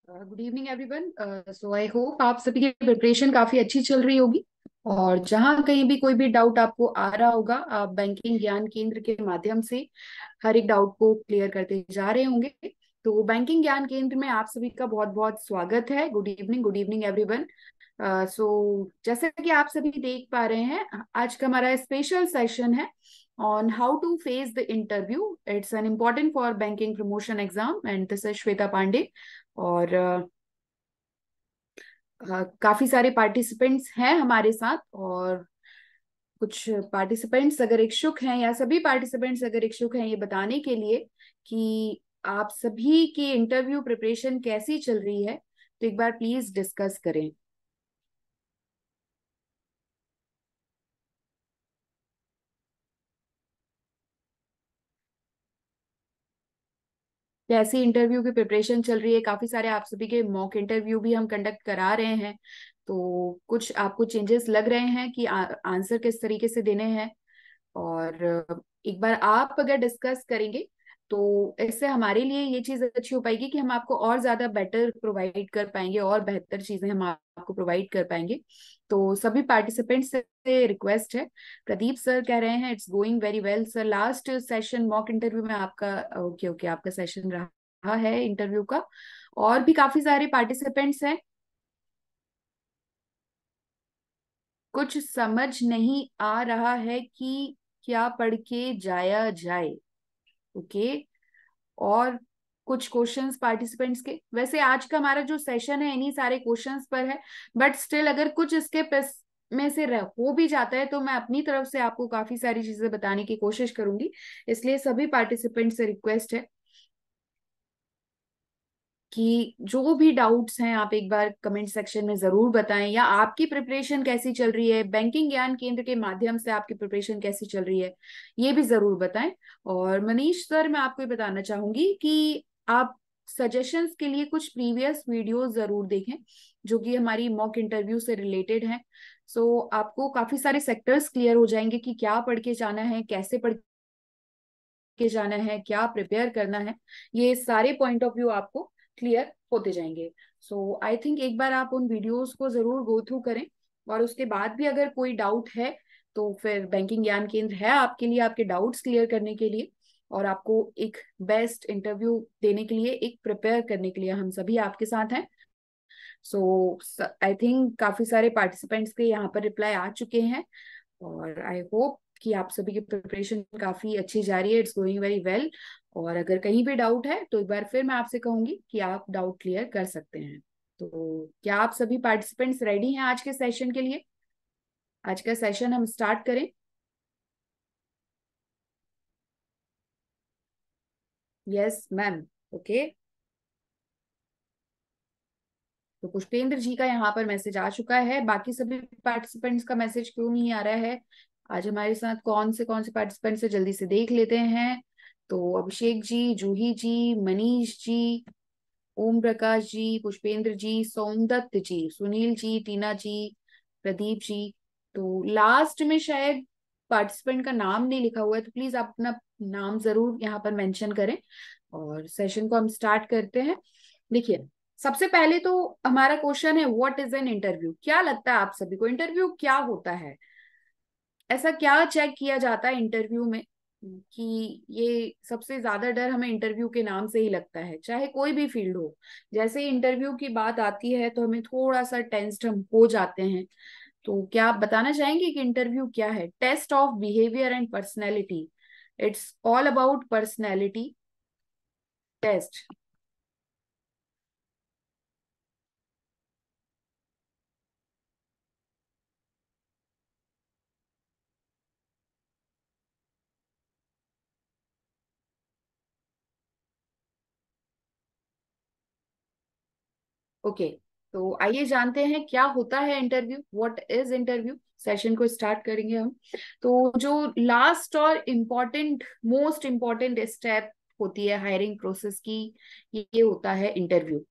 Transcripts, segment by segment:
Good evening everyone. So I hope आप सभी की प्रिपरेशन काफी अच्छी चल रही होगी। और जहां कहीं भी कोई भी डाउट आपको आ रहा होगा, आप बैंकिंग ज्ञान केंद्र के माध्यम से हर एक डाउट को क्लियर करते जा रहे होंगे। तो बैंकिंग ज्ञान केंद्र में आप सभी का बहुत बहुत स्वागत है। Good evening everyone. सो जैसे कि आप सभी देख पा रहे हैं, आज का हमारा स्पेशल सेशन है on how to face the interview. It's an important for banking promotion exam and this is Shweta Pandey. और काफी सारे पार्टिसिपेंट्स हैं हमारे साथ। और कुछ पार्टिसिपेंट्स अगर इच्छुक हैं या सभी पार्टिसिपेंट्स अगर इच्छुक हैं ये बताने के लिए कि आप सभी की इंटरव्यू प्रिपरेशन कैसी चल रही है, तो एक बार प्लीज डिस्कस करें। कैसी इंटरव्यू की प्रिपरेशन चल रही है। काफी सारे आप सभी के मॉक इंटरव्यू भी हम कंडक्ट करा रहे हैं, तो कुछ आपको चेंजेस लग रहे हैं कि आंसर किस तरीके से देने हैं। और एक बार आप अगर डिस्कस करेंगे तो इससे हमारे लिए ये चीज अच्छी हो पाएगी कि हम आपको और ज्यादा बेटर प्रोवाइड कर पाएंगे और बेहतर चीजें हम आपको प्रोवाइड कर पाएंगे। तो सभी पार्टिसिपेंट्स से रिक्वेस्ट है। प्रदीप सर कह रहे हैं it's going very well sir, last session mock interview में आपका ओके ओके आपका सेशन रहा है इंटरव्यू का। और भी काफी सारे पार्टिसिपेंट्स हैं। कुछ समझ नहीं आ रहा है कि क्या पढ़ के जाया जाए। ओके। और कुछ क्वेश्चंस पार्टिसिपेंट्स के, वैसे आज का हमारा जो सेशन है इन्हीं सारे क्वेश्चंस पर है, बट स्टिल अगर कुछ इसके में से हो भी जाता है तो मैं अपनी तरफ से आपको काफी सारी चीजें बताने की कोशिश करूंगी। इसलिए सभी पार्टिसिपेंट से रिक्वेस्ट है कि जो भी डाउट्स हैं आप एक बार कमेंट सेक्शन में जरूर बताएं, या आपकी प्रिपरेशन कैसी चल रही है, बैंकिंग ज्ञान केंद्र के माध्यम से आपकी प्रिपरेशन कैसी चल रही है, ये भी जरूर बताएं। और मनीष सर, मैं आपको ये बताना चाहूंगी कि आप सजेशंस के लिए कुछ प्रीवियस वीडियोस जरूर देखें जो कि हमारी मॉक इंटरव्यू से रिलेटेड हैं। सो आपको काफी सारे सेक्टर्स क्लियर हो जाएंगे कि क्या पढ़ के जाना है, कैसे पढ़ के जाना है, क्या प्रिपेयर करना है। ये सारे पॉइंट ऑफ व्यू आपको क्लियर होते जाएंगे। सो आई थिंक एक बार आप उन वीडियोस को जरूर गो थ्रू करें। और उसके बाद भी अगर कोई डाउट है तो फिर बैंकिंग ज्ञान केंद्र है आपके लिए, आपके डाउट्स क्लियर करने के लिए और आपको एक बेस्ट इंटरव्यू देने के लिए, एक प्रिपेयर करने के लिए हम सभी आपके साथ हैं। सो आई थिंक काफी सारे पार्टिसिपेंट्स के यहाँ पर रिप्लाई आ चुके हैं। और आई होप कि आप सभी की प्रिपरेशन काफी अच्छी जा रही है, इट्स गोइंग वेरी वेल। और अगर कहीं भी डाउट है तो एक बार फिर मैं आपसे कहूंगी कि आप डाउट क्लियर कर सकते हैं। तो क्या आप सभी पार्टिसिपेंट्स रेडी हैं आज के सेशन के लिए? आज का सेशन हम स्टार्ट करें। Yes ma'am. ओके। तो पुष्पेंद्र जी का यहाँ पर मैसेज आ चुका है, बाकी सभी पार्टिसिपेंट्स का मैसेज क्यों नहीं आ रहा है? आज हमारे साथ कौन से पार्टिसिपेंट्स है जल्दी से देख लेते हैं। तो अभिषेक जी, जूही जी, मनीष जी, ओम प्रकाश जी, पुष्पेंद्र जी, सोमदत्त जी, सुनील जी, टीना जी, प्रदीप जी। तो लास्ट में शायद पार्टिसिपेंट का नाम नहीं लिखा हुआ है, तो प्लीज आप अपना नाम जरूर यहाँ पर मेंशन करें और सेशन को हम स्टार्ट करते हैं। देखिए, सबसे पहले तो हमारा क्वेश्चन है व्हाट इज एन इंटरव्यू। क्या लगता है आप सभी को इंटरव्यू क्या होता है? ऐसा क्या चेक किया जाता है इंटरव्यू में कि ये सबसे ज्यादा डर हमें इंटरव्यू के नाम से ही लगता है, चाहे कोई भी फील्ड हो। जैसे ही इंटरव्यू की बात आती है तो हमें थोड़ा सा टेंस्ड हम हो जाते हैं। तो क्या आप बताना चाहेंगे कि इंटरव्यू क्या है? Test of behaviour and personality. It's all about personality test. Okay. तो आइए जानते हैं क्या होता है interview, what is interview. Session को स्टार्ट करेंगे हम। तो जो लास्ट और इम्पोर्टेंट, मोस्ट इम्पोर्टेंट स्टेप होती है हायरिंग प्रोसेस की, ये होता है इंटरव्यू।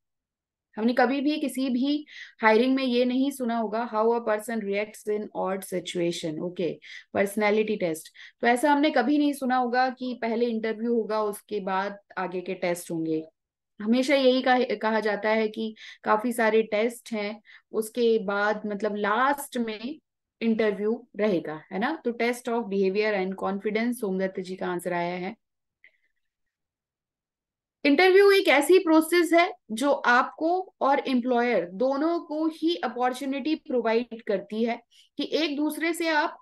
हमने कभी भी किसी भी हायरिंग में ये नहीं सुना होगा how a person reacts in odd situation. Okay. Personality test. तो ऐसा हमने कभी नहीं सुना होगा कि पहले इंटरव्यू होगा उसके बाद आगे के टेस्ट होंगे। हमेशा यही कहा जाता है कि काफी सारे टेस्ट हैं, उसके बाद मतलब लास्ट में इंटरव्यू रहेगा, है ना। तो test of behaviour and confidence, Somdatt ji का आंसर आया है। इंटरव्यू एक ऐसी प्रोसेस है जो आपको और एम्प्लॉयर दोनों को ही अपॉर्चुनिटी प्रोवाइड करती है कि एक दूसरे से आप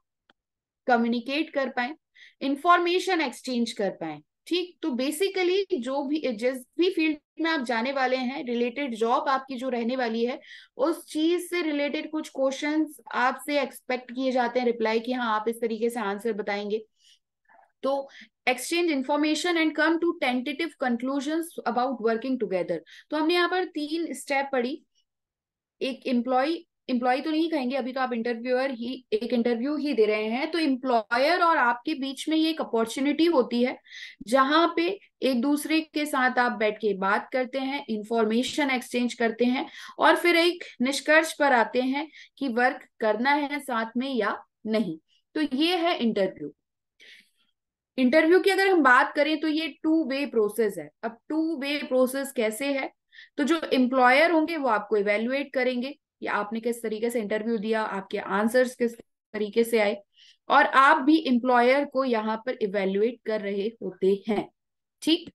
कम्युनिकेट कर पाए, इंफॉर्मेशन एक्सचेंज कर पाए। ठीक, तो बेसिकली जो भी जिस भी फील्ड में आप जाने वाले हैं, रिलेटेड जॉब आपकी जो रहने वाली है, उस चीज से रिलेटेड कुछ क्वेश्चंस आपसे एक्सपेक्ट किए जाते हैं रिप्लाई, कि हाँ आप इस तरीके से आंसर बताएंगे। तो exchange information and come to tentative conclusions about working together. तो हमने यहाँ पर 3 स्टेप पढ़ी। एक एम्प्लॉय तो नहीं कहेंगे, अभी तो आप इंटरव्यूअर ही, एक इंटरव्यू ही दे रहे हैं। तो एम्प्लॉयर और आपके बीच में ये एक अपॉर्चुनिटी होती है जहां पे एक दूसरे के साथ आप बैठ के बात करते हैं, इंफॉर्मेशन एक्सचेंज करते हैं, और फिर एक निष्कर्ष पर आते हैं कि वर्क करना है साथ में या नहीं। तो ये है इंटरव्यू। इंटरव्यू की अगर हम बात करें तो ये 2 वे प्रोसेस है। अब 2 वे प्रोसेस कैसे है? तो जो एम्प्लॉयर होंगे वो आपको इवेल्युएट करेंगे, या आपने किस तरीके से इंटरव्यू दिया, आपके आंसर्स किस तरीके से आए, और आप भी एम्प्लॉयर को यहाँ पर इवेल्युएट कर रहे होते हैं। ठीक,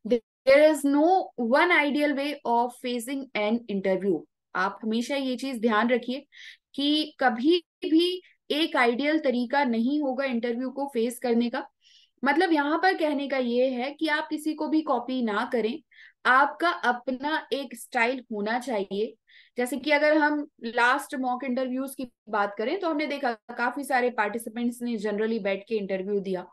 there is no one ideal way of facing an interview. आप हमेशा ये चीज ध्यान रखिए कि कभी भी एक आइडियल तरीका नहीं होगा इंटरव्यू को फेस करने का। मतलब यहाँ पर कहने का ये है कि आप किसी को भी कॉपी ना करें, आपका अपना एक स्टाइल होना चाहिए। जैसे कि अगर हम लास्ट मॉक इंटरव्यूज की बात करें तो हमने देखा काफी सारे पार्टिसिपेंट्स ने जनरली बैठ के इंटरव्यू दिया।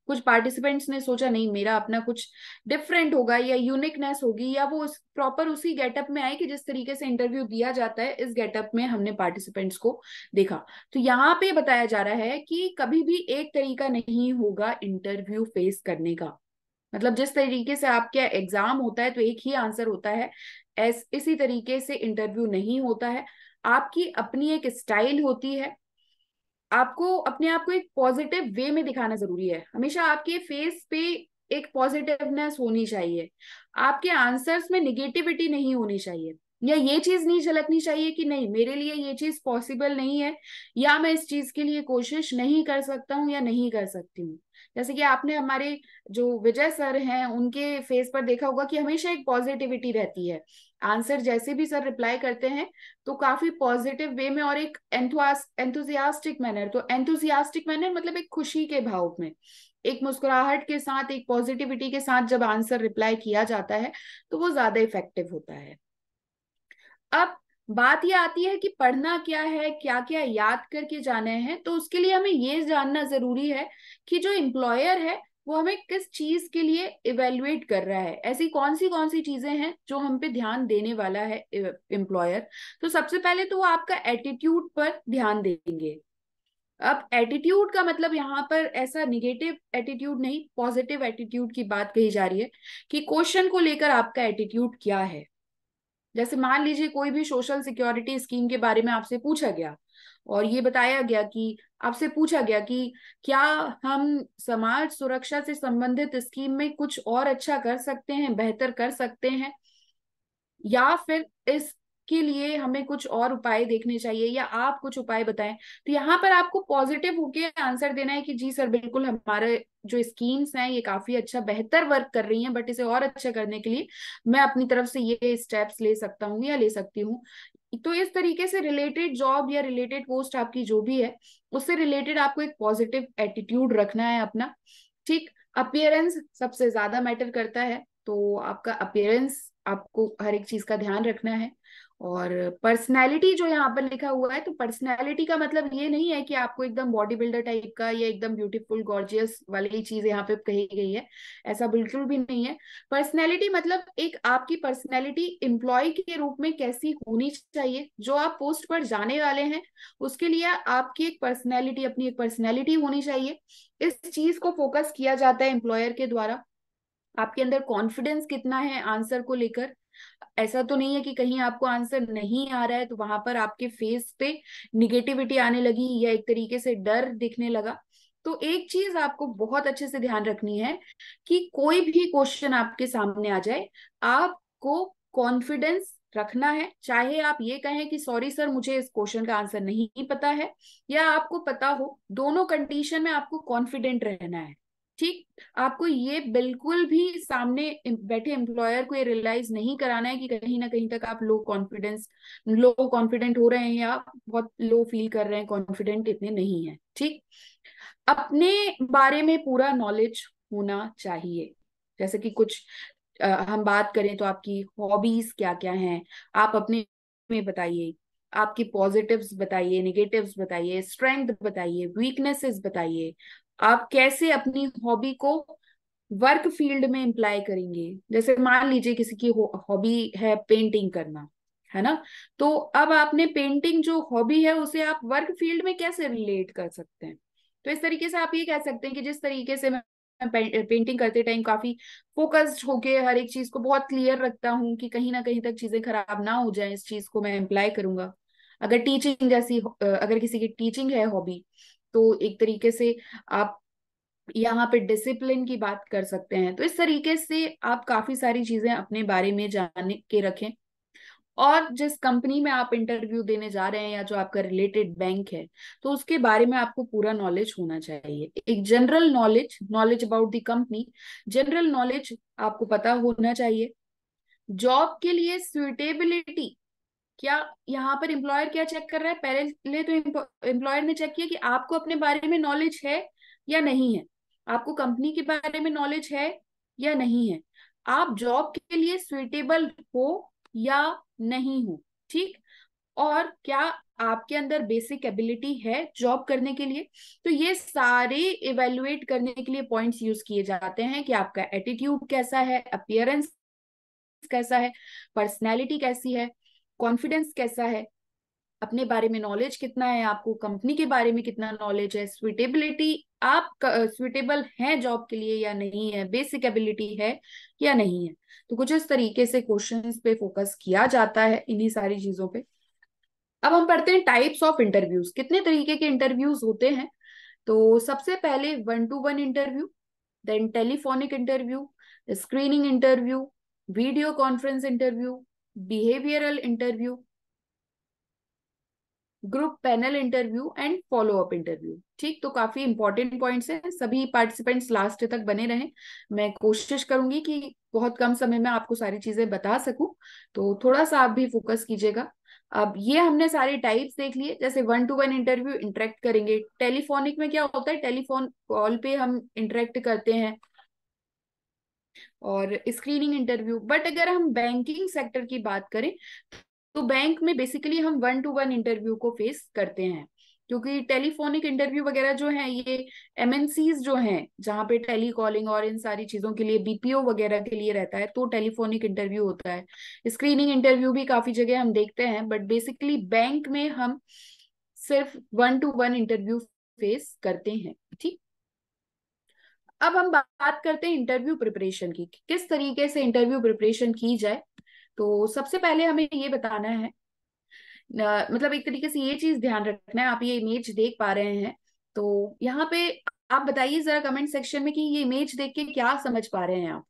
कुछ पार्टिसिपेंट्स ने सोचा नहीं मेरा अपना कुछ डिफरेंट होगा या यूनिकनेस होगी, या वो प्रॉपर उसी गेटअप में आए कि जिस तरीके से इंटरव्यू दिया जाता है, इस गेटअप में हमने पार्टिसिपेंट्स को देखा। तो यहाँ पे बताया जा रहा है कि कभी भी एक तरीका नहीं होगा इंटरव्यू फेस करने का। मतलब जिस तरीके से आपका एग्जाम होता है तो एक ही आंसर होता है, इसी तरीके से इंटरव्यू नहीं होता है। आपकी अपनी एक स्टाइल होती है। आपको अपने आप को एक पॉजिटिव वे में दिखाना जरूरी है। हमेशा आपके फेस पे एक पॉजिटिवनेस होनी चाहिए। आपके आंसर्स में निगेटिविटी नहीं होनी चाहिए, या ये चीज नहीं झलकनी चाहिए कि नहीं मेरे लिए ये चीज पॉसिबल नहीं है, या मैं इस चीज के लिए कोशिश नहीं कर सकता हूँ या नहीं कर सकती हूँ। जैसे कि आपने हमारे जो विजय सर हैं उनके फेस पर देखा होगा कि हमेशा एक पॉजिटिविटी रहती है। आंसर जैसे भी सर रिप्लाई करते हैं तो काफी पॉजिटिव वे में और एक एंथुजियास्टिक मैनर। तो एंथुजियास्टिक मैनर मतलब एक खुशी के भाव में, एक मुस्कुराहट के साथ, एक पॉजिटिविटी के साथ जब आंसर रिप्लाई किया जाता है तो वो ज्यादा इफेक्टिव होता है। अब बात ये आती है कि पढ़ना क्या है, क्या क्या याद करके जाना है। तो उसके लिए हमें ये जानना जरूरी है कि जो एम्प्लॉयर है वो हमें किस चीज के लिए इवेल्युएट कर रहा है, ऐसी कौन सी चीजें हैं जो हम पे ध्यान देने वाला है एम्प्लॉयर। तो सबसे पहले तो वो आपका एटीट्यूड पर ध्यान देंगे। अब एटीट्यूड का मतलब यहाँ पर ऐसा निगेटिव एटीट्यूड नहीं, पॉजिटिव एटीट्यूड की बात कही जा रही है कि क्वेश्चन को लेकर आपका एटीट्यूड क्या है। जैसे मान लीजिए कोई भी सोशल सिक्योरिटी स्कीम के बारे में आपसे पूछा गया, और ये बताया गया कि आपसे पूछा गया कि क्या हम समाज सुरक्षा से संबंधित स्कीम में कुछ और अच्छा कर सकते हैं, बेहतर कर सकते हैं, या फिर इसके लिए हमें कुछ और उपाय देखने चाहिए, या आप कुछ उपाय बताएं। तो यहाँ पर आपको पॉजिटिव होके आंसर देना है कि जी सर बिल्कुल हमारे जो स्कीम्स हैं ये काफी अच्छा बेहतर वर्क कर रही हैं, बट इसे और अच्छा करने के लिए मैं अपनी तरफ से ये स्टेप्स ले सकता हूँ या ले सकती हूँ। तो इस तरीके से रिलेटेड जॉब या रिलेटेड पोस्ट आपकी जो भी है उससे रिलेटेड आपको एक पॉजिटिव एटीट्यूड रखना है अपना। ठीक, अपियरेंस सबसे ज्यादा मैटर करता है, तो आपका अपियरेंस आपको हर एक चीज का ध्यान रखना है। और पर्सनैलिटी जो यहाँ पर लिखा हुआ है, तो पर्सनैलिटी का मतलब ये नहीं है कि आपको एकदम बॉडी बिल्डर टाइप का या एकदम ब्यूटीफुल गॉर्जियस वाली चीज यहाँ पे कही गई है, ऐसा बिल्कुल भी नहीं है। पर्सनैलिटी मतलब एक आपकी पर्सनैलिटी एम्प्लॉय के रूप में कैसी होनी चाहिए, जो आप पोस्ट पर जाने वाले हैं उसके लिए आपकी एक पर्सनैलिटी, अपनी एक पर्सनैलिटी होनी चाहिए। इस चीज को फोकस किया जाता है एम्प्लॉयर के द्वारा। आपके अंदर कॉन्फिडेंस कितना है आंसर को लेकर। ऐसा तो नहीं है कि कहीं आपको आंसर नहीं आ रहा है तो वहां पर आपके फेस पे निगेटिविटी आने लगी या एक तरीके से डर दिखने लगा। तो एक चीज आपको बहुत अच्छे से ध्यान रखनी है कि कोई भी क्वेश्चन आपके सामने आ जाए, आपको कॉन्फिडेंस रखना है। चाहे आप ये कहें कि सॉरी सर मुझे इस क्वेश्चन का आंसर नहीं पता है, या आपको पता हो, दोनों कंडीशन में आपको कॉन्फिडेंट रहना है। ठीक, आपको ये बिल्कुल भी सामने बैठे एम्प्लॉयर को ये रियलाइज नहीं कराना है कि कहीं ना कहीं तक आप लो कॉन्फिडेंट हो रहे हैं, या बहुत लो फील कर रहे हैं, कॉन्फिडेंट इतने नहीं है। ठीक, अपने बारे में पूरा नॉलेज होना चाहिए। जैसे कि कुछ हम बात करें तो आपकी हॉबीज क्या क्या हैं, आप अपने में बताइए। आपकी पॉजिटिव्स बताइए, नेगेटिव्स बताइए, स्ट्रेंथ बताइए, वीकनेसेस बताइए। आप कैसे अपनी हॉबी को वर्क फील्ड में इम्प्लाई करेंगे। जैसे मान लीजिए किसी की हॉबी है पेंटिंग करना, है ना, तो अब आपने पेंटिंग जो हॉबी है उसे आप वर्क फील्ड में कैसे रिलेट कर सकते हैं। तो इस तरीके से आप ये कह सकते हैं कि जिस तरीके से मैं पेंटिंग करते टाइम काफी फोकस्ड होके हर एक चीज को बहुत क्लियर रखता हूँ कि कहीं ना कहीं तक चीजें खराब ना हो जाए, इस चीज को मैं इम्प्लाई करूंगा। अगर टीचिंग जैसी अगर किसी की टीचिंग है हॉबी, तो एक तरीके से आप यहाँ पे डिसिप्लिन की बात कर सकते हैं। तो इस तरीके से आप काफी सारी चीजें अपने बारे में जान के रखें। और जिस कंपनी में आप इंटरव्यू देने जा रहे हैं या जो आपका रिलेटेड बैंक है, तो उसके बारे में आपको पूरा नॉलेज होना चाहिए। एक general knowledge, knowledge about the company, general knowledge आपको पता होना चाहिए। जॉब के लिए सुइटेबिलिटी, क्या यहाँ पर एम्प्लॉयर क्या चेक कर रहा है, पहले तो एम्प्लॉयर ने चेक किया कि आपको अपने बारे में नॉलेज है या नहीं है, आपको कंपनी के बारे में नॉलेज है या नहीं है, आप जॉब के लिए सुइटेबल हो या नहीं हो। ठीक, और क्या आपके अंदर बेसिक एबिलिटी है जॉब करने के लिए। तो ये सारे इवेलुएट करने के लिए पॉइंट्स यूज किए जाते हैं कि आपका एटीट्यूड कैसा है, अपियरेंस कैसा है, पर्सनैलिटी कैसी है, कॉन्फिडेंस कैसा है, अपने बारे में नॉलेज कितना है, आपको कंपनी के बारे में कितना नॉलेज है, सुइटेबिलिटी, आप सुइटेबल हैं जॉब के लिए या नहीं है, बेसिक एबिलिटी है या नहीं है। तो कुछ इस तरीके से क्वेश्चंस पे फोकस किया जाता है, इन्हीं सारी चीजों पे। अब हम पढ़ते हैं टाइप्स ऑफ इंटरव्यूज, कितने तरीके के इंटरव्यूज होते हैं। तो सबसे पहले 1-to-1 interview, then telephonic interview, screening interview, video conference interview, behavioural interview, group panel interview and follow up interview. ठीक, तो काफी इंपॉर्टेंट पॉइंट्स हैं, सभी पार्टिसिपेंट्स लास्ट तक बने रहें। मैं कोशिश करूंगी कि बहुत कम समय में आपको सारी चीजें बता सकूं, तो थोड़ा सा आप भी फोकस कीजिएगा। अब ये हमने सारे टाइप्स देख लिए। जैसे 1-to-1 इंटरव्यू, इंटरेक्ट करेंगे। टेलीफोनिक में क्या होता है, टेलीफोन कॉल पे हम इंटरेक्ट करते हैं। और स्क्रीनिंग इंटरव्यू, बट अगर हम बैंकिंग सेक्टर की बात करें, तो बैंक में बेसिकली हम 1-to-1 इंटरव्यू को फेस करते हैं। क्योंकि टेलीफोनिक इंटरव्यू वगैरह जो है ये एमएनसीज जो हैं, जहाँ पे टेली कॉलिंग और इन सारी चीजों के लिए, बीपीओ वगैरह के लिए रहता है, तो टेलीफोनिक इंटरव्यू होता है। स्क्रीनिंग इंटरव्यू भी काफी जगह हम देखते हैं, बट बेसिकली बैंक में हम सिर्फ 1-to-1 इंटरव्यू फेस करते हैं। ठीक, अब हम बात करते हैं इंटरव्यू प्रिपरेशन की, कि किस तरीके से इंटरव्यू प्रिपरेशन की जाए। तो सबसे पहले हमें ये बताना है, मतलब एक तरीके से ये चीज ध्यान रखना है। आप ये इमेज देख पा रहे हैं, तो यहाँ पे आप बताइए जरा कमेंट सेक्शन में कि ये इमेज देख के क्या समझ पा रहे हैं आप।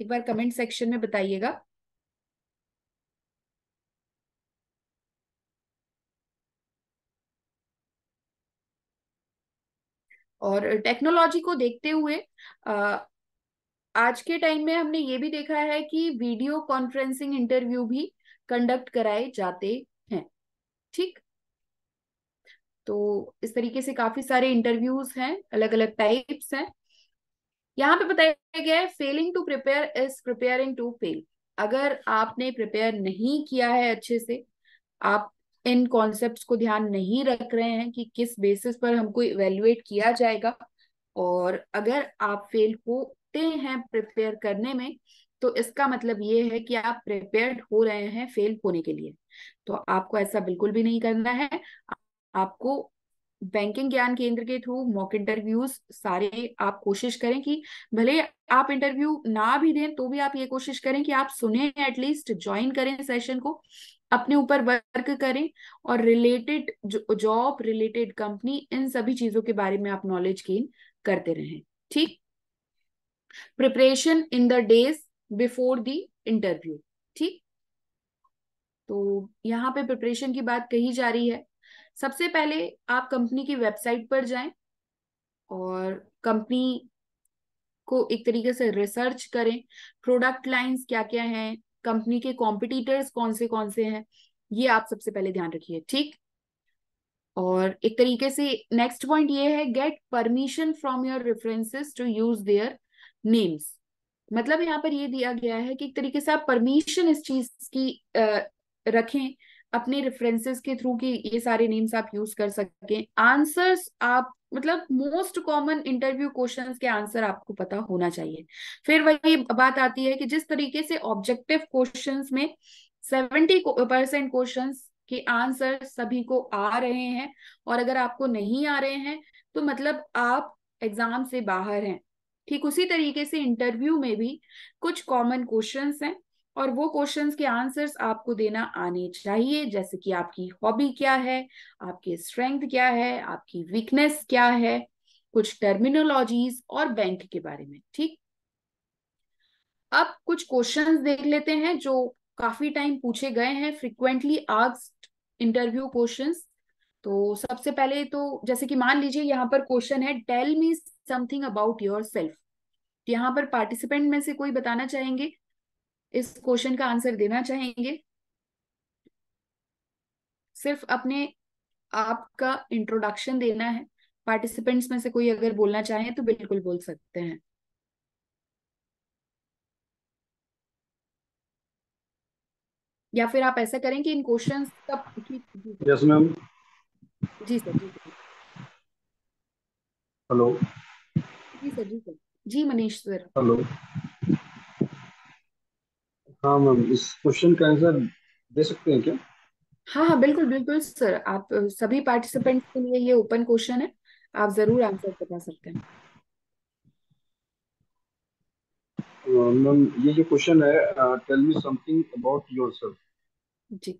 एक बार कमेंट सेक्शन में बताइएगा। और टेक्नोलॉजी को देखते हुए अ, आज के टाइम में हमने ये भी देखा है कि वीडियो कॉन्फ्रेंसिंग इंटरव्यू भी कंडक्ट कराए जाते हैं। ठीक, तो इस तरीके से काफी सारे इंटरव्यूज हैं, अलग अलग टाइप्स हैं। यहाँ पे बताया गया है, failing to prepare is preparing to fail. अगर आपने प्रिपेयर नहीं किया है अच्छे से, आप इन कॉन्सेप्ट्स को ध्यान नहीं रख रहे हैं कि किस बेसिस पर हमको इवेल्युएट किया जाएगा, और अगर आप फेल होते हैं प्रिपेयर करने में, तो इसका मतलब ये है कि आप प्रिपेयर्ड हो रहे हैं फेल होने के लिए। तो आपको ऐसा बिल्कुल भी नहीं करना है। आपको बैंकिंग ज्ञान केंद्र के थ्रू मॉक इंटरव्यूज सारे आप कोशिश करें कि भले आप इंटरव्यू ना भी दें, तो भी आप ये कोशिश करें कि आप सुने, एटलीस्ट ज्वाइन करें सेशन को। अपने ऊपर वर्क करें, और रिलेटेड जॉब, रिलेटेड कंपनी, इन सभी चीजों के बारे में आप नॉलेज गेन करते रहें। ठीक। Preparation in the days before the interview. ठीक। तो यहाँ पे प्रिपरेशन की बात कही जा रही है। सबसे पहले आप कंपनी की वेबसाइट पर जाएं और कंपनी को एक तरीके से रिसर्च करें। प्रोडक्ट लाइंस क्या क्या हैं, कंपनी के कॉम्पिटिटर्स कौन से हैं, ये आप सबसे पहले ध्यान रखिए। ठीक। और एक तरीके से नेक्स्ट पॉइंट ये है, get permission from your references to use their names. मतलब यहाँ पर ये दिया गया है कि एक तरीके से आप परमिशन इस चीज की रखें अपने रेफरेंसेस के थ्रू, कि ये सारे नेम्स आप यूज कर सकें। आंसर्स आप, मतलब मोस्ट कॉमन इंटरव्यू क्वेश्चंस के आंसर आपको पता होना चाहिए। फिर वही बात आती है कि जिस तरीके से ऑब्जेक्टिव क्वेश्चंस में 70% क्वेश्चंस के आंसर सभी को आ रहे हैं, और अगर आपको नहीं आ रहे हैं तो मतलब आप एग्जाम से बाहर हैं। ठीक उसी तरीके से इंटरव्यू में भी कुछ कॉमन क्वेश्चंस हैं, और वो क्वेश्चंस के आंसर्स आपको देना आने चाहिए, जैसे कि आपकी हॉबी क्या है, आपकी स्ट्रेंथ क्या है, आपकी वीकनेस क्या है, कुछ टर्मिनोलॉजीज और बैंक के बारे में। ठीक। अब कुछ क्वेश्चंस देख लेते हैं जो काफी टाइम पूछे गए हैं, फ्रिक्वेंटली आस्क्ड इंटरव्यू क्वेश्चंस। तो सबसे पहले तो जैसे कि मान लीजिए यहाँ पर क्वेश्चन है, tell me something about your self पर पार्टिसिपेंट में से कोई बताना चाहेंगे, इस क्वेश्चन का आंसर देना चाहेंगे? सिर्फ अपने आप का इंट्रोडक्शन देना है। पार्टिसिपेंट्स में से कोई अगर बोलना चाहें तो बिल्कुल बोल सकते हैं। या फिर आप ऐसा करें कि इन क्वेश्चंस का जी जी सर। Yes ma'am. जी सर। जी सर। हेलो। जी सर। जी सर। जी मनीष सर। हेलो। हाँ मैम, इस क्वेश्चन का आंसर दे सकते हैं क्या? हाँ हाँ, बिल्कुल बिल्कुल सर, आप सभी पार्टिसिपेंट्स के लिए ये ओपन क्वेश्चन है, आप जरूर आंसर बता सकते हैं। मैम, ये जो क्वेश्चन है, tell me something about yourself. जी।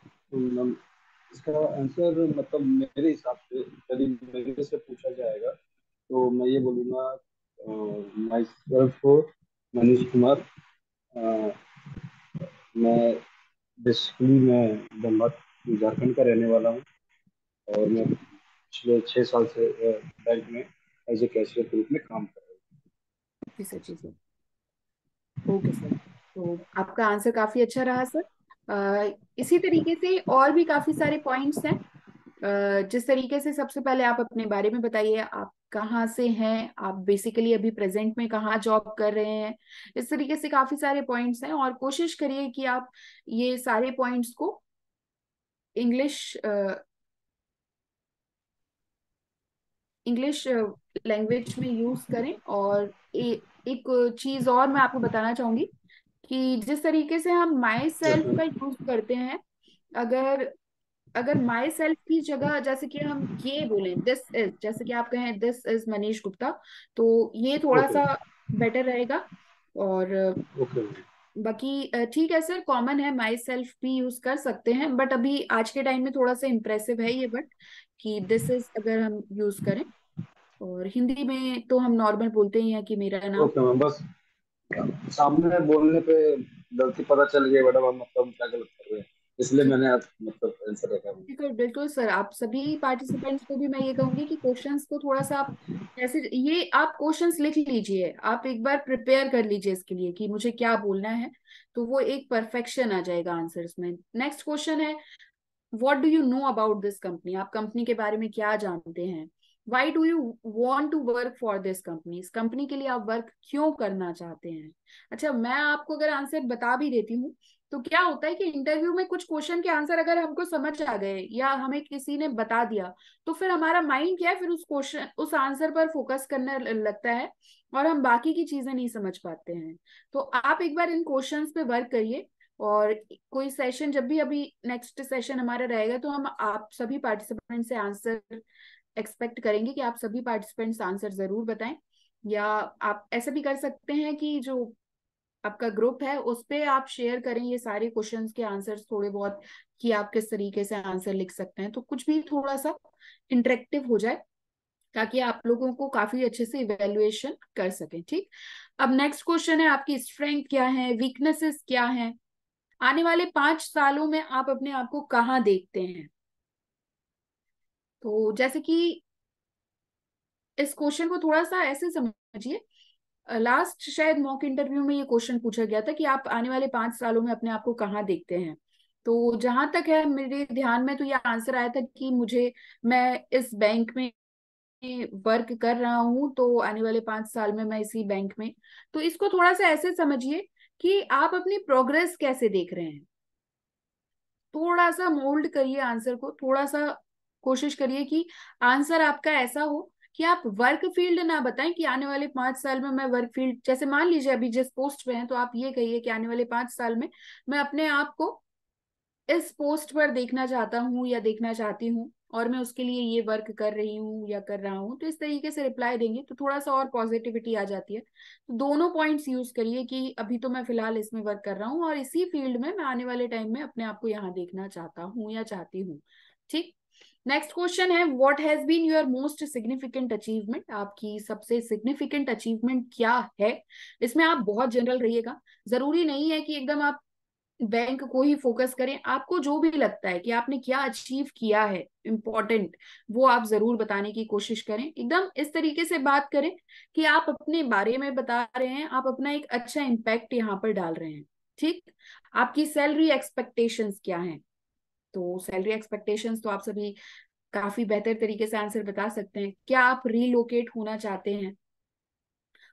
तो मैम, इसका आंसर मतलब मेरे हिसाब से यदि मेरे से पूछा जाएगा तो मैं ये बोलूँगा, माई सेल्फ मनीष कुमार। अ, मैं बेसिकली मैं धनबाद झारखंड का रहने वाला हूँ, और मैं पिछले 6 साल से बैंक में एज ए कैशियर के रूप में काम कर रहा हूँ। जी सर। जी सर। ओके सर, तो आपका आंसर काफी अच्छा रहा सर। इसी तरीके से और भी काफी सारे पॉइंट्स हैं। जिस तरीके से सबसे पहले आप अपने बारे में बताइए, आप कहाँ से हैं, आप बेसिकली अभी प्रेजेंट में कहाँ जॉब कर रहे हैं। इस तरीके से काफी सारे पॉइंट्स हैं, और कोशिश करिए कि आप ये सारे पॉइंट्स को इंग्लिश इंग्लिश लैंग्वेज में यूज करें। और एक चीज और मैं आपको बताना चाहूंगी कि जिस तरीके से हम माई यस सेल्फ मैम। का यूज करते हैं, अगर अगर माई सेल्फ की जगह जैसे कि हम ये बोलें दिस इज, जैसे कि आप कहें दिस इज मनीष गुप्ता, तो ये थोड़ा ओके। सा बेटर रहेगा। और ओके। बाकी ठीक है सर, कॉमन है, माई सेल्फ भी यूज कर सकते हैं, बट अभी आज के टाइम में थोड़ा सा इम्प्रेसिव है ये, बट कि दिस इज अगर हम यूज करें। और हिंदी में तो हम नॉर्मल बोलते ही हैं कि मेरा नाम। ओके मैम, बस सामने बोलने पे गलती पता चल गई मैडम, हम मतलब क्या गलत कर रहे हैं, इसलिए मैंने आप मतलब आंसर रखा मैम। बिल्कुल बिल्कुल सर, आप सभी पार्टिसिपेंट्स को भी मैं ये कहूंगी कि क्वेश्चंस को थोड़ा सा आप ऐसे, ये आप क्वेश्चंस लिख लीजिए, आप एक बार प्रिपेयर कर लीजिए इसके लिए कि मुझे क्या बोलना है, तो वो एक परफेक्शन आ जाएगा आंसर्स में। नेक्स्ट क्वेश्चन है, what do you know about this company. आप कंपनी के बारे में क्या जानते हैं। Why do you want to work for this company, इस कंपनी के लिए आप वर्क क्यों करना चाहते हैं। अच्छा, मैं आपको अगर आंसर बता भी देती हूँ, तो क्या होता है कि इंटरव्यू में कुछ क्वेश्चन के आंसर अगर हमको समझ आ गए या हमें किसी ने बता दिया, तो फिर हमारा माइंड क्या है, फिर उस क्वेश्चन उस आंसर पर फोकस करने लगता है, और हम बाकी की चीजें नहीं समझ पाते हैं। तो आप एक बार इन क्वेश्चंस पे वर्क करिए, और कोई सेशन जब भी, अभी नेक्स्ट सेशन हमारा रहेगा, तो हम आप सभी पार्टिसिपेंट से आंसर एक्सपेक्ट करेंगे कि आप सभी पार्टिसिपेंट्स आंसर जरूर बताएं। या आप ऐसा भी कर सकते हैं कि जो आपका ग्रुप है उस पे आप शेयर करें ये सारे क्वेश्चंस के आंसर्स थोड़े बहुत, कि आप किस तरीके से आंसर लिख सकते हैं, तो कुछ भी थोड़ा सा इंटरेक्टिव हो जाए ताकि आप लोगों को काफी अच्छे से इवेल्युएशन कर सकें। ठीक। अब नेक्स्ट क्वेश्चन है, आपकी स्ट्रेंथ क्या है, वीकनेसेस क्या है, आने वाले 5 सालों में आप अपने आप को कहाँ देखते हैं। तो जैसे कि इस क्वेश्चन को थोड़ा सा ऐसे समझिए, लास्ट शायद मॉक इंटरव्यू में ये क्वेश्चन पूछा गया था कि आप आने वाले 5 सालों में अपने आप को कहाँ देखते हैं। तो जहां तक है मेरे ध्यान में, तो ये आंसर आया था कि मुझे, मैं इस बैंक में वर्क कर रहा हूँ, तो आने वाले 5 साल में मैं इसी बैंक में। तो इसको थोड़ा सा ऐसे समझिए कि आप अपनी प्रोग्रेस कैसे देख रहे हैं। थोड़ा सा मोल्ड करिए आंसर को, थोड़ा सा कोशिश करिए कि आंसर आपका ऐसा हो कि आप वर्क फील्ड ना बताएं कि आने वाले 5 साल में मैं वर्क फील्ड, जैसे मान लीजिए अभी जिस पोस्ट पे हैं, तो आप ये कहिए कि आने वाले 5 साल में मैं अपने आप को इस पोस्ट पर देखना चाहता हूँ या देखना चाहती हूँ, और मैं उसके लिए ये वर्क कर रही हूँ या कर रहा हूँ। तो इस तरीके से रिप्लाई देंगे तो थोड़ा सा और पॉजिटिविटी आ जाती है। तो दोनों पॉइंट्स यूज करिए कि अभी तो मैं फिलहाल इसमें वर्क कर रहा हूँ और इसी फील्ड में मैं आने वाले टाइम में अपने आप को यहाँ देखना चाहता हूँ या चाहती हूँ। ठीक। नेक्स्ट क्वेश्चन है, what has been your most significant achievement, आपकी सबसे सिग्निफिकेंट अचीवमेंट क्या है। इसमें आप बहुत जनरल रहिएगा, जरूरी नहीं है कि एकदम आप बैंक को ही फोकस करें। आपको जो भी लगता है कि आपने क्या अचीव किया है इम्पोर्टेंट, वो आप जरूर बताने की कोशिश करें। एकदम इस तरीके से बात करें कि आप अपने बारे में बता रहे हैं, आप अपना एक अच्छा इम्पैक्ट यहाँ पर डाल रहे हैं। ठीक। आपकी सैलरी एक्सपेक्टेशंस क्या हैं। तो सैलरी एक्सपेक्टेशंस तो आप सभी काफी बेहतर तरीके से आंसर बता सकते हैं। क्या आप रीलोकेट होना चाहते हैं।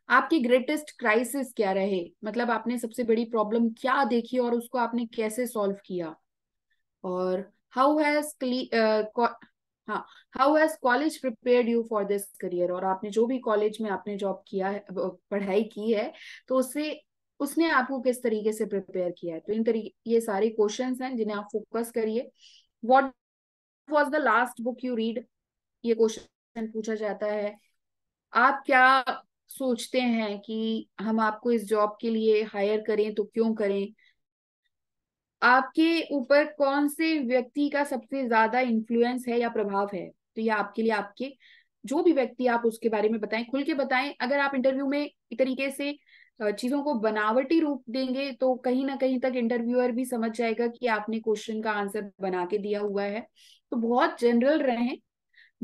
आपकी ग्रेटेस्ट क्राइसिस क्या रहे, मतलब आपने सबसे बड़ी प्रॉब्लम क्या देखी और उसको आपने कैसे सॉल्व किया। और हाउ हैज हाँ, how has college prepared you for this career, और आपने जो भी कॉलेज में आपने जॉब किया है, पढ़ाई की है, तो उससे उसने आपको किस तरीके से प्रिपेयर किया है। तो इन तरीके ये सारे क्वेश्चंस हैं जिन्हें आप फोकस करिए। What was the last book you read, ये क्वेश्चन पूछा जाता है। आप क्या सोचते हैं कि हम आपको इस जॉब के लिए हायर करें तो क्यों करें। आपके ऊपर कौन से व्यक्ति का सबसे ज्यादा इन्फ्लुएंस है या प्रभाव है। तो ये आपके लिए, आपके जो भी व्यक्ति, आप उसके बारे में बताएं, खुल के बताएं। अगर आप इंटरव्यू में एक तरीके से चीजों को बनावटी रूप देंगे तो कहीं ना कहीं तक इंटरव्यूअर भी समझ जाएगा कि आपने क्वेश्चन का आंसर बना के दिया हुआ है। तो बहुत जनरल रहें,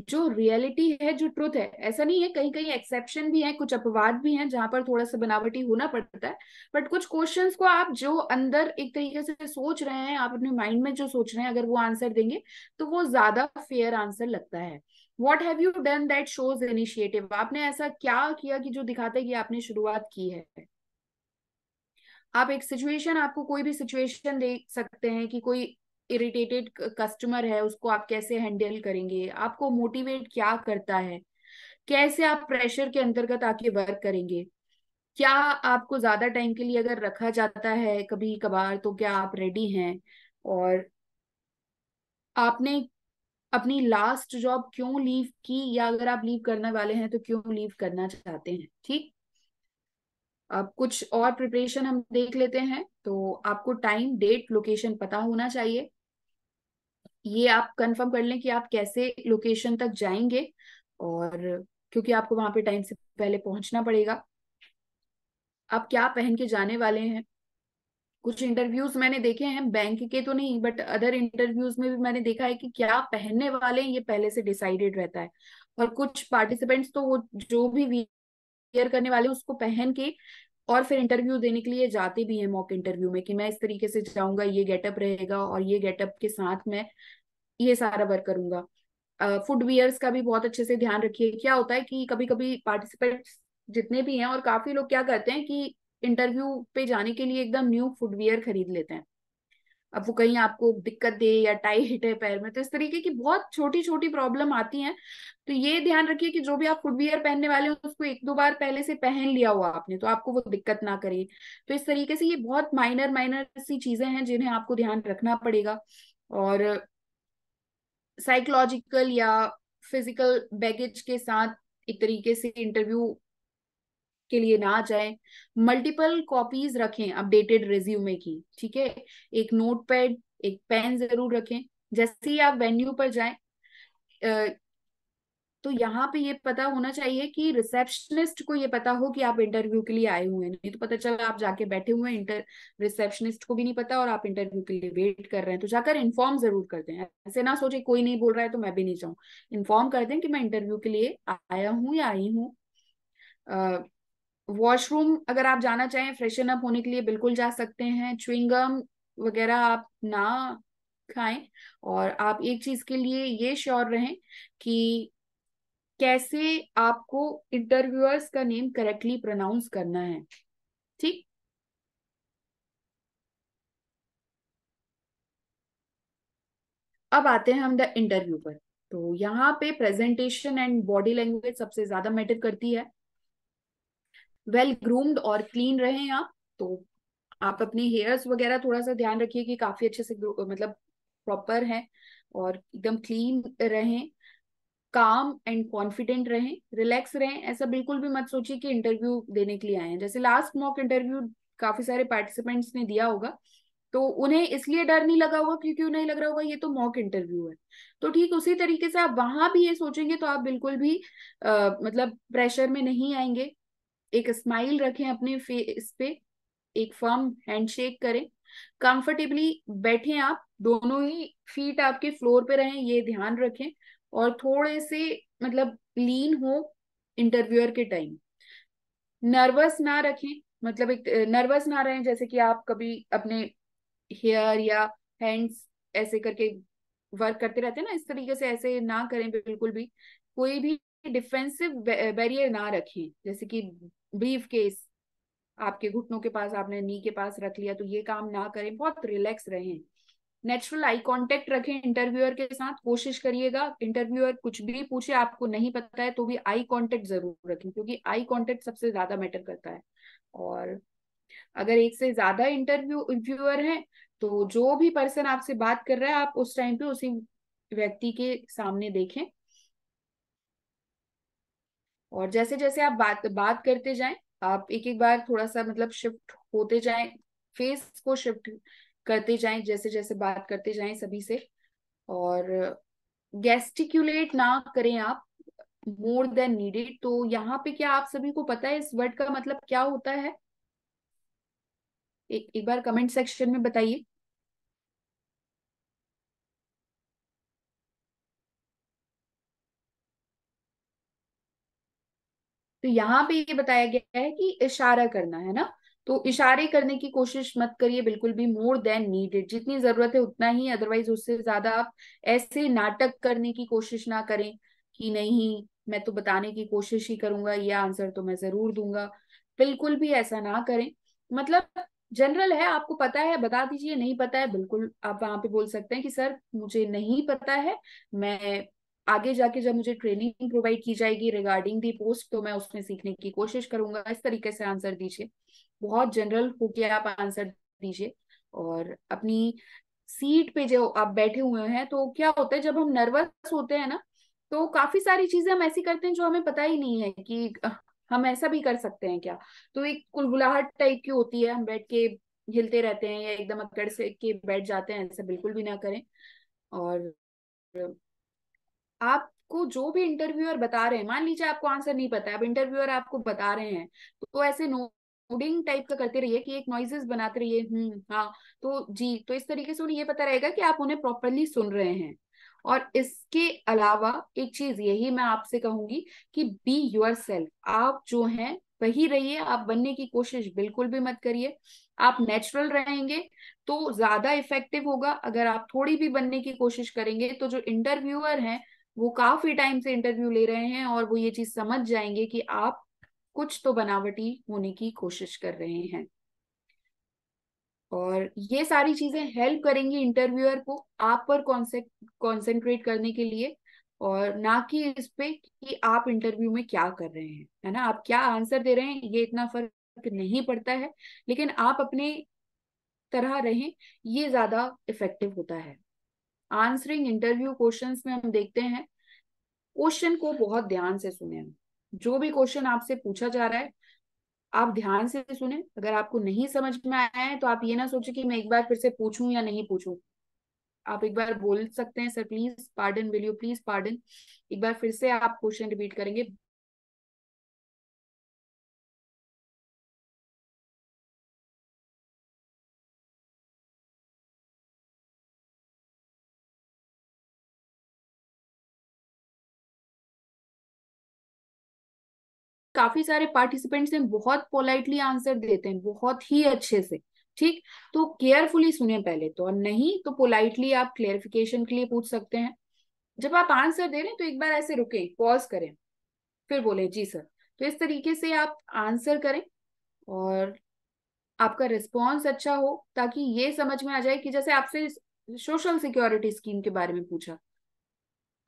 जो रियलिटी है, जो ट्रुथ है। ऐसा नहीं है, कहीं कहीं एक्सेप्शन भी है, कुछ अपवाद भी हैं जहां पर थोड़ा सा बनावटी होना पड़ता है। बट कुछ क्वेश्चंस को आप जो अंदर एक तरीके से सोच रहे हैं, आप अपने माइंड में जो सोच रहे हैं, अगर वो आंसर देंगे तो वो ज्यादा फेयर आंसर लगता है। What have you done that shows initiative, आपने ऐसा क्या किया कि जो दिखाता है कि आपने शुरुआत की है। आप एक सिचुएशन, आपको कोई भी सिचुएशन देख सकते हैं कि कोई इरिटेटेड कस्टमर है, उसको आप कैसे हैंडल करेंगे, आपको मोटिवेट क्या करता है, कैसे आप प्रेशर के अंतर्गत आके वर्क करेंगे, क्या आपको ज्यादा टाइम के लिए अगर रखा जाता है कभी कभार तो क्या आप रेडी हैं, और आपने अपनी लास्ट जॉब क्यों लीव की, या अगर आप लीव करने वाले हैं तो क्यों लीव करना चाहते हैं। ठीक। अब कुछ और प्रिपरेशन हम देख लेते हैं। तो आपको टाइम, डेट, लोकेशन पता होना चाहिए। ये आप कंफर्म कर लें कि आप कैसे लोकेशन तक जाएंगे, और क्योंकि आपको वहां पे टाइम से पहले पहुंचना पड़ेगा। आप क्या पहन के जाने वाले हैं। कुछ इंटरव्यूज मैंने देखे हैं, बैंक के तो नहीं बट अदर इंटरव्यूज में भी मैंने देखा है कि क्या पहनने वाले हैं ये पहले से डिसाइडेड रहता है। और कुछ पार्टिसिपेंट्स तो वो जो भी वियर करने वाले हैं उसको पहन के और फिर इंटरव्यू देने के लिए जाते भी हैं मॉक इंटरव्यू में, कि मैं इस तरीके से जाऊंगा, ये गेटअप रहेगा और ये गेटअप के साथ मैं ये सारा वर्क करूंगा। फुट वियर्स का भी बहुत अच्छे से ध्यान रखिए। क्या होता है कि कभी कभी पार्टिसिपेंट्स जितने भी हैं, और काफी लोग क्या करते हैं कि इंटरव्यू पे जाने के लिए एकदम न्यू फुटवियर खरीद लेते हैं। अब वो कहीं आपको दिक्कत दे या टाइट है पैर में, तो इस तरीके की बहुत छोटी छोटी प्रॉब्लम आती हैं। तो ये ध्यान रखिए कि जो भी आप फुटवियर पहनने वाले हो उसको एक दो बार पहले से पहन लिया हुआ आपने, तो आपको वो दिक्कत ना करे। तो इस तरीके से ये बहुत माइनर माइनर सी चीजें हैं जिन्हें आपको ध्यान रखना पड़ेगा। और साइकोलॉजिकल या फिजिकल बैगेज के साथ एक तरीके से इंटरव्यू के लिए ना जाएं। मल्टीपल कॉपीज रखें अपडेटेड रिज्यूमे की, ठीक है। एक नोटपैड, एक पेन जरूर रखें। जैसे ही आप वेन्यू पर जाएं, तो यहाँ पे ये पता होना चाहिए कि रिसेप्शनिस्ट को ये पता हो कि आप इंटरव्यू के लिए आए हुए हैं। नहीं तो पता चला आप जाके बैठे हुए हैं, इंटर रिसेप्शनिस्ट को भी नहीं पता और आप इंटरव्यू के लिए वेट कर रहे हैं। तो जाकर इन्फॉर्म जरूर कर दें, ऐसे ना सोचे कोई नहीं बोल रहा है तो मैं भी नहीं जाऊँ। इन्फॉर्म कर दें कि मैं इंटरव्यू के लिए आया हूँ या आई हूँ। वॉशरूम अगर आप जाना चाहें फ्रेशन अप होने के लिए, बिल्कुल जा सकते हैं। च्युइंगम वगैरह आप ना खाएं। और आप एक चीज के लिए ये श्योर रहें कि कैसे आपको इंटरव्यूअर्स का नेम करेक्टली प्रोनाउंस करना है, ठीक। अब आते हैं हम द इंटरव्यू पर। तो यहाँ पे प्रेजेंटेशन एंड बॉडी लैंग्वेज सबसे ज्यादा मैटर करती है। वेल ग्रूम्ड और क्लीन रहें आप। तो आप अपने हेयर्स वगैरह थोड़ा सा ध्यान रखिए कि काफी अच्छे से मतलब प्रॉपर है और एकदम क्लीन रहें। काम एंड कॉन्फिडेंट रहें, रिलैक्स रहें। ऐसा बिल्कुल भी मत सोचिए कि इंटरव्यू देने के लिए आए हैं। जैसे लास्ट मॉक इंटरव्यू काफी सारे पार्टिसिपेंट्स ने दिया होगा, तो उन्हें इसलिए डर नहीं लगा होगा क्योंकि उन्हें लग रहा होगा ये तो मॉक इंटरव्यू है। तो ठीक उसी तरीके से आप वहां भी ये सोचेंगे तो आप बिल्कुल भी मतलब प्रेशर में नहीं आएंगे। एक स्माइल रखें अपने फेस पे, एक फर्म हैंडशेक करें, कंफर्टेबली बैठें। आप दोनों ही फीट आपके फ्लोर पे रहें, ये ध्यान रखें। और थोड़े से मतलब लीन हो इंटरव्यूअर के टाइम। नर्वस ना रखें, मतलब एक नर्वस ना रहें जैसे कि आप कभी अपने हेयर या हैंड्स ऐसे करके वर्क करते रहते हैं ना, इस तरीके से ऐसे ना करें बिल्कुल भी। कोई भी डिफेंसिव बैरियर ना रखें, जैसे कि ब्रीफ केस आपके घुटनों के पास आपने नी के पास रख लिया, तो ये काम ना करें। बहुत रिलैक्स रहें। नेचुरल आई कांटेक्ट रखें इंटरव्यूअर के साथ। कोशिश करिएगा इंटरव्यूअर कुछ भी पूछे, आपको नहीं पता है तो भी आई कांटेक्ट जरूर रखें, क्योंकि आई कांटेक्ट सबसे ज्यादा मैटर करता है। और अगर एक से ज्यादा इंटरव्यूअर हैं, तो जो भी पर्सन आपसे बात कर रहा है आप उस टाइम पे उसी व्यक्ति के सामने देखें। और जैसे जैसे आप बात बात करते जाएं, आप एक एक बार थोड़ा सा मतलब शिफ्ट होते जाएं, फेस को शिफ्ट करते जाएं जैसे जैसे बात करते जाएं सभी से। और गेस्टिक्यूलेट ना करें आप मोर देन नीडेड। तो यहाँ पे क्या आप सभी को पता है इस वर्ड का मतलब क्या होता है? एक एक बार कमेंट सेक्शन में बताइए। तो यहाँ पे ये बताया गया है कि इशारा करना है ना। तो इशारे करने की कोशिश मत करिए बिल्कुल भी, मोर देन नीडेड, जितनी जरूरत है उतना ही, अदरवाइज उससे ज्यादा आप ऐसे नाटक करने की कोशिश ना करें कि नहीं मैं तो बताने की कोशिश ही करूंगा, ये आंसर तो मैं जरूर दूंगा। बिल्कुल भी ऐसा ना करें। मतलब जनरल है, आपको पता है बता दीजिए, नहीं पता है बिल्कुल आप वहां पे बोल सकते हैं कि सर मुझे नहीं पता है, मैं आगे जाके जब मुझे ट्रेनिंग प्रोवाइड की जाएगी रिगार्डिंग दी पोस्ट तो मैं उसमें सीखने की कोशिश करूंगा। इस तरीके से आंसर दीजिए, बहुत जनरल होके आप आंसर दीजिए। और अपनी सीट पे जो आप बैठे हुए हैं, तो क्या होता है जब हम नर्वस होते हैं ना, तो काफी सारी चीजें हम ऐसी करते हैं जो हमें पता ही नहीं है कि हम ऐसा भी कर सकते हैं क्या। तो एक कुलबुलाहट टाइप की होती है, हम बैठ के हिलते रहते हैं या एकदम अकड़ से के बैठ जाते हैं, ऐसा बिल्कुल भी ना करें। और आपको जो भी इंटरव्यूअर बता रहे हैं, मान लीजिए आपको आंसर नहीं पता है, अब इंटरव्यूअर आपको बता रहे हैं, तो ऐसे नोडिंग टाइप का करते रहिए कि एक नॉइजेस बनाते रहिए, हाँ, तो जी, तो इस तरीके से उन्हें ये पता रहेगा कि आप उन्हें प्रॉपरली सुन रहे हैं। और इसके अलावा एक चीज यही मैं आपसे कहूंगी कि बी योर सेल्फ, आप जो हैं वही रहिए, आप बनने की कोशिश बिल्कुल भी मत करिए। आप नेचुरल रहेंगे तो ज्यादा इफेक्टिव होगा। अगर आप थोड़ी भी बनने की कोशिश करेंगे तो जो इंटरव्यूअर हैं वो काफी टाइम से इंटरव्यू ले रहे हैं और वो ये चीज समझ जाएंगे कि आप कुछ तो बनावटी होने की कोशिश कर रहे हैं। और ये सारी चीजें हेल्प करेंगी इंटरव्यूअर को आप पर कॉन्सेंट्रेट करने के लिए, और ना कि इस पे कि आप इंटरव्यू में क्या कर रहे हैं, है ना, आप क्या आंसर दे रहे हैं ये इतना फर्क नहीं पड़ता है। लेकिन आप अपने तरह रहें, ये ज्यादा इफेक्टिव होता है। आंसरिंग इंटरव्यू क्वेश्चंस में हम देखते हैं, क्वेश्चन को बहुत ध्यान से सुने। जो भी क्वेश्चन आपसे पूछा जा रहा है आप ध्यान से सुने, अगर आपको नहीं समझ में आया है तो आप ये ना सोचे कि मैं एक बार फिर से पूछूं या नहीं पूछूं। आप एक बार बोल सकते हैं, sir please pardon, will you please pardon. एक बार फिर से आप क्वेश्चन रिपीट करेंगे। काफी सारे पार्टिसिपेंट्स हैं, बहुत पोलाइटली आंसर देते हैं, बहुत ही अच्छे से। ठीक, तो केयरफुली सुने पहले तो, और नहीं तो पोलाइटली आप क्लेरिफिकेशन के लिए पूछ सकते हैं। जब आप आंसर दे रहे हैं तो एक बार ऐसे रुके, पॉज करें, फिर बोले जी सर। तो इस तरीके से आप आंसर करें, और आपका रिस्पॉन्स अच्छा हो, ताकि ये समझ में आ जाए कि जैसे आपसे सोशल सिक्योरिटी स्कीम के बारे में पूछा।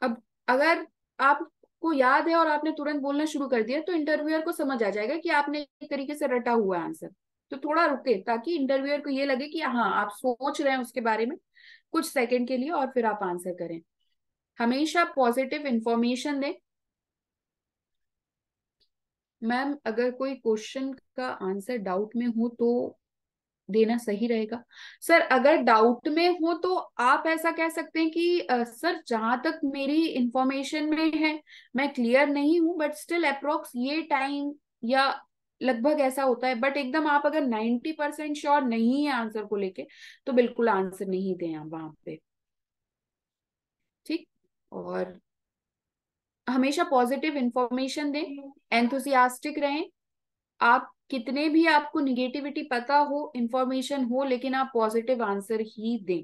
अब अगर आपको याद है और आपने तुरंत बोलना शुरू कर दिया, तो इंटरव्यूअर को समझ आ जाएगा कि आपने एक तरीके से रटा हुआ आंसर। तो थोड़ा रुके, ताकि इंटरव्यूअर को ये लगे कि हाँ आप सोच रहे हैं उसके बारे में कुछ सेकंड के लिए, और फिर आप आंसर करें। हमेशा पॉजिटिव इंफॉर्मेशन दें। मैम अगर कोई क्वेश्चन का आंसर डाउट में हो तो देना सही रहेगा। सर अगर डाउट में हो तो आप ऐसा कह सकते हैं कि सर जहां तक मेरी इंफॉर्मेशन में है मैं क्लियर नहीं हूं, बट स्टिल अप्रोक्स ये टाइम, या लगभग ऐसा होता है। बट एकदम आप अगर 90% श्योर नहीं है आंसर को लेके, तो बिल्कुल आंसर नहीं दें आप वहां पे। ठीक, और हमेशा पॉजिटिव इंफॉर्मेशन दें, एंथुसियास्टिक रहें। आप कितने भी आपको निगेटिविटी पता हो, इंफॉर्मेशन हो, लेकिन आप पॉजिटिव आंसर ही दें।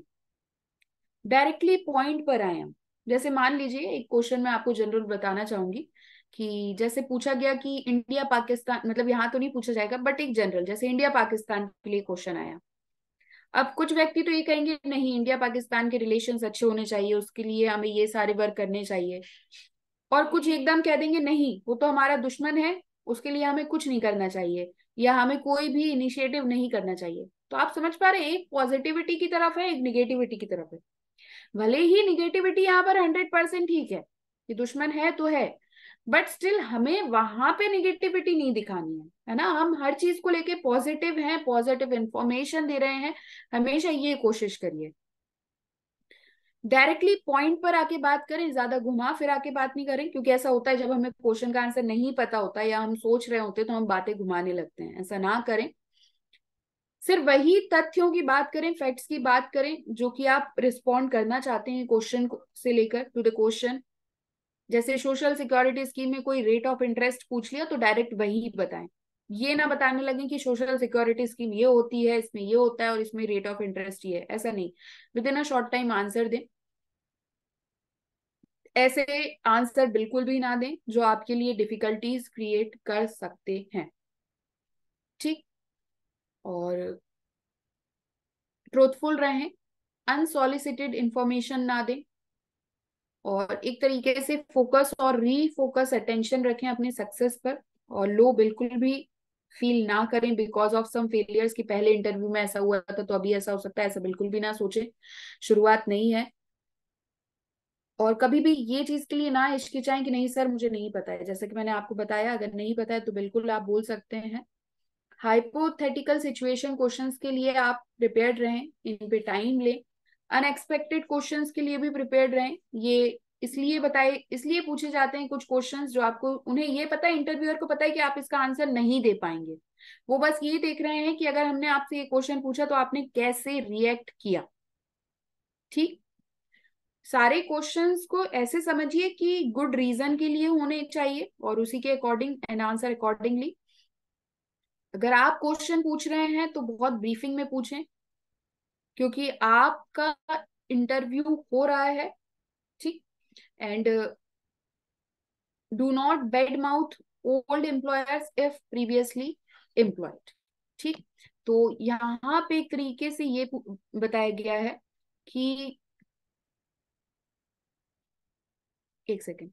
डायरेक्टली पॉइंट पर आए हम। जैसे मान लीजिए एक क्वेश्चन मैं आपको जनरल बताना चाहूंगी, कि जैसे पूछा गया कि इंडिया पाकिस्तान, मतलब यहाँ तो नहीं पूछा जाएगा बट एक जनरल, जैसे इंडिया पाकिस्तान के लिए क्वेश्चन आया। अब कुछ व्यक्ति तो ये कहेंगे नहीं, इंडिया पाकिस्तान के रिलेशंस अच्छे होने चाहिए, उसके लिए हमें ये सारे वर्क करने चाहिए। और कुछ एकदम कह देंगे नहीं, वो तो हमारा दुश्मन है, उसके लिए हमें कुछ नहीं करना चाहिए, या हमें कोई भी इनिशिएटिव नहीं करना चाहिए। तो आप समझ पा रहे हैं, एक पॉजिटिविटी की तरफ है, एक निगेटिविटी की तरफ है। भले ही निगेटिविटी यहाँ पर 100% ठीक है, कि दुश्मन है तो है, बट स्टिल हमें वहां पे निगेटिविटी नहीं दिखानी है ना। हम हर चीज को लेके पॉजिटिव हैं, पॉजिटिव इंफॉर्मेशन दे रहे हैं, हमेशा ये कोशिश करिए। डायरेक्टली पॉइंट पर आके बात करें, ज्यादा घुमा फिरा के बात नहीं करें, क्योंकि ऐसा होता है जब हमें क्वेश्चन का आंसर नहीं पता होता या हम सोच रहे होते तो हम बातें घुमाने लगते हैं, ऐसा ना करें। सिर्फ वही तथ्यों की बात करें, फैक्ट्स की बात करें जो कि आप रिस्पॉन्ड करना चाहते हैं क्वेश्चन से लेकर टू द क्वेश्चन। जैसे सोशल सिक्योरिटी स्कीम में कोई रेट ऑफ इंटरेस्ट पूछ लिया तो डायरेक्ट वही बताएं। ये ना बताने लगे कि सोशल सिक्योरिटी स्कीम ये होती है, इसमें ये होता है और इसमें रेट ऑफ इंटरेस्ट ये है, ऐसा नहीं। With in a short time answer दें। ऐसे आंसर बिल्कुल भी ना दें जो आपके लिए डिफिकल्टीज क्रिएट कर सकते हैं। ठीक, और ट्रूथफुल रहें, अनसॉलिसिटेड इंफॉर्मेशन ना दें, और एक तरीके से फोकस और रीफोकस अटेंशन रखें अपने सक्सेस पर। और लो बिल्कुल भी फील ना करें बिकॉज ऑफ सम फेलियर्स, की पहले इंटरव्यू में ऐसा हुआ था तो अभी ऐसा हो सकता है, ऐसा बिल्कुल भी ना सोचें। शुरुआत नहीं है। और कभी भी ये चीज के लिए ना हिचकिचाएं कि नहीं सर मुझे नहीं पता है। जैसे कि मैंने आपको बताया, अगर नहीं पता है तो बिल्कुल आप बोल सकते हैं। हाइपोथेटिकल सिचुएशन क्वेश्चंस के लिए आप प्रिपेयर्ड रहें, इन पे टाइम लें। अनएक्सपेक्टेड क्वेश्चंस के लिए भी प्रिपेयर्ड रहें। ये इसलिए बताए, इसलिए पूछे जाते हैं कुछ क्वेश्चंस जो आपको, उन्हें ये पता है, इंटरव्यूअर को पता है कि आप इसका आंसर नहीं दे पाएंगे। वो बस ये देख रहे हैं कि अगर हमने आपसे ये क्वेश्चन पूछा तो आपने कैसे रिएक्ट किया। ठीक, सारे क्वेश्चंस को ऐसे समझिए कि गुड रीजन के लिए होने चाहिए, और उसी के अकॉर्डिंग एंड आंसर अकॉर्डिंगली। अगर आप क्वेश्चन पूछ रहे हैं तो बहुत ब्रीफिंग में पूछें, क्योंकि आपका इंटरव्यू हो रहा है। ठीक, and do not bad mouth old employers if previously employed. ठीक, तो यहाँ पे एक तरीके से ये बताया गया है कि, एक सेकेंड,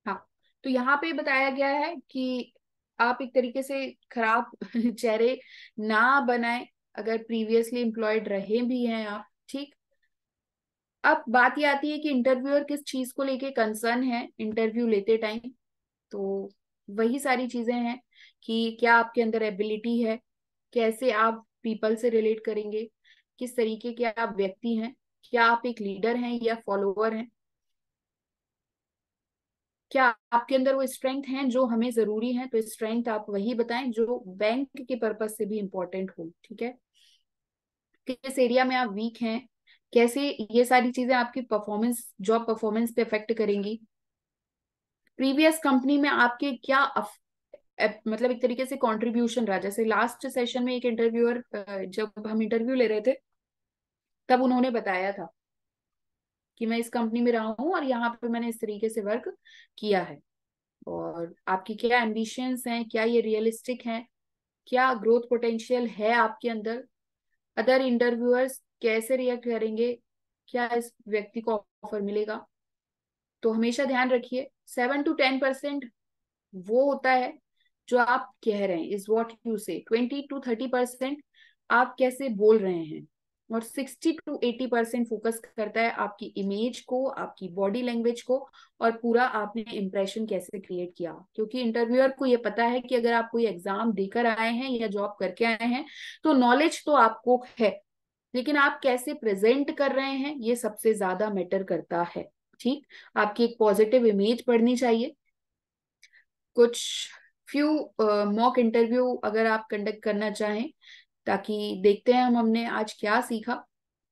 हाँ, तो यहाँ पे बताया गया है कि आप एक तरीके से खराब चेहरे ना बनाएं, अगर प्रीवियसली एम्प्लॉयड रहे भी हैं आप, ठीक। अब बात ये आती है कि इंटरव्यूअर किस चीज को लेके कंसर्न है इंटरव्यू लेते टाइम। तो वही सारी चीजें हैं कि क्या आपके अंदर एबिलिटी है, कैसे आप पीपल से रिलेट करेंगे, किस तरीके के आप व्यक्ति हैं, क्या आप एक लीडर हैं या फॉलोअर हैं, क्या आपके अंदर वो स्ट्रेंथ हैं जो हमें जरूरी है। तो स्ट्रेंथ आप वही बताएं जो बैंक के पर्पज से भी इंपॉर्टेंट हो, ठीक है। किस एरिया में आप वीक हैं, कैसे ये सारी चीजें आपकी परफॉर्मेंस, जॉब परफॉर्मेंस पे अफेक्ट करेंगी। प्रीवियस कंपनी में आपके क्या मतलब एक तरीके से कंट्रीब्यूशन रहा। जैसे लास्ट सेशन में एक इंटरव्यूअर, जब हम इंटरव्यू ले रहे थे तब उन्होंने बताया था कि मैं इस कंपनी में रहा हूँ और यहाँ पे मैंने इस तरीके से वर्क किया है, और आपकी क्या एम्बिशंस हैं, क्या ये रियलिस्टिक हैं, क्या ग्रोथ पोटेंशियल है आपके अंदर, अदर इंटरव्यूअर्स कैसे रिएक्ट करेंगे, क्या इस व्यक्ति को ऑफर मिलेगा। तो हमेशा ध्यान रखिए 7 to 10% वो होता है जो आप कह रहे हैं, इज वॉट यू से। 20 to 30% आप कैसे बोल रहे हैं, और 60 to 80% फोकस करता है आपकी इमेज को, आपकी बॉडी लैंग्वेज को, और पूरा आपने इम्प्रेशन कैसे क्रिएट किया। क्योंकि इंटरव्यूअर को ये पता है कि अगर आप कोई एग्जाम देकर आए हैं या जॉब करके आए हैं तो नॉलेज तो आपको है, लेकिन आप कैसे प्रेजेंट कर रहे हैं ये सबसे ज्यादा मैटर करता है, ठीक। आपकी एक पॉजिटिव इमेज पड़नी चाहिए। कुछ फ्यू मॉक इंटरव्यू अगर आप कंडक्ट करना चाहें, ताकि देखते हैं हम हमने आज क्या सीखा।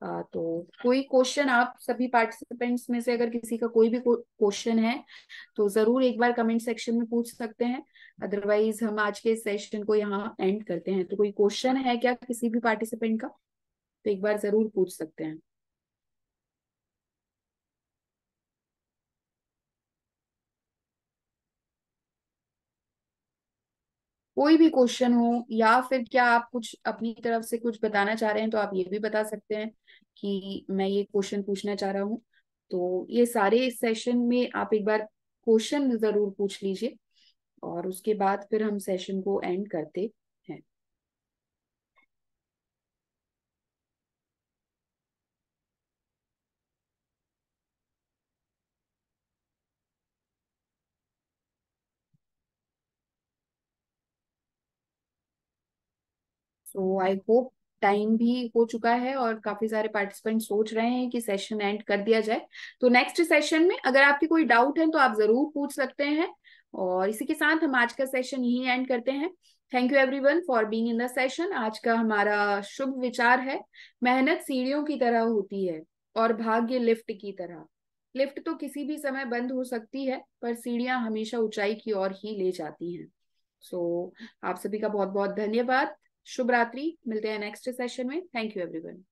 तो कोई क्वेश्चन, आप सभी पार्टिसिपेंट्स में से अगर किसी का कोई भी क्वेश्चन है तो जरूर एक बार कमेंट सेक्शन में पूछ सकते हैं। अदरवाइज हम आज के सेशन को यहाँ एंड करते हैं। तो कोई क्वेश्चन है क्या किसी भी पार्टिसिपेंट का, तो एक बार जरूर पूछ सकते हैं। कोई भी क्वेश्चन हो, या फिर क्या आप कुछ अपनी तरफ से कुछ बताना चाह रहे हैं तो आप ये भी बता सकते हैं कि मैं ये क्वेश्चन पूछना चाह रहा हूँ। तो ये सारे सेशन में आप एक बार क्वेश्चन जरूर पूछ लीजिए, और उसके बाद फिर हम सेशन को एंड करते हैं। सो आई होप टाइम भी हो चुका है और काफी सारे पार्टिसिपेंट सोच रहे हैं कि सेशन एंड कर दिया जाए। तो नेक्स्ट सेशन में अगर आपकी कोई डाउट है तो आप जरूर पूछ सकते हैं। और इसी के साथ हम आज का सेशन यही एंड करते हैं। Thank you everyone for being in the session. आज का हमारा शुभ विचार है, मेहनत सीढ़ियों की तरह होती है और भाग्य लिफ्ट की तरह। लिफ्ट तो किसी भी समय बंद हो सकती है, पर सीढ़ियां हमेशा ऊंचाई की ओर ही ले जाती हैं। सो आप सभी का बहुत बहुत धन्यवाद। शुभ रात्रि, मिलते हैं नेक्स्ट सेशन में। Thank you everyone.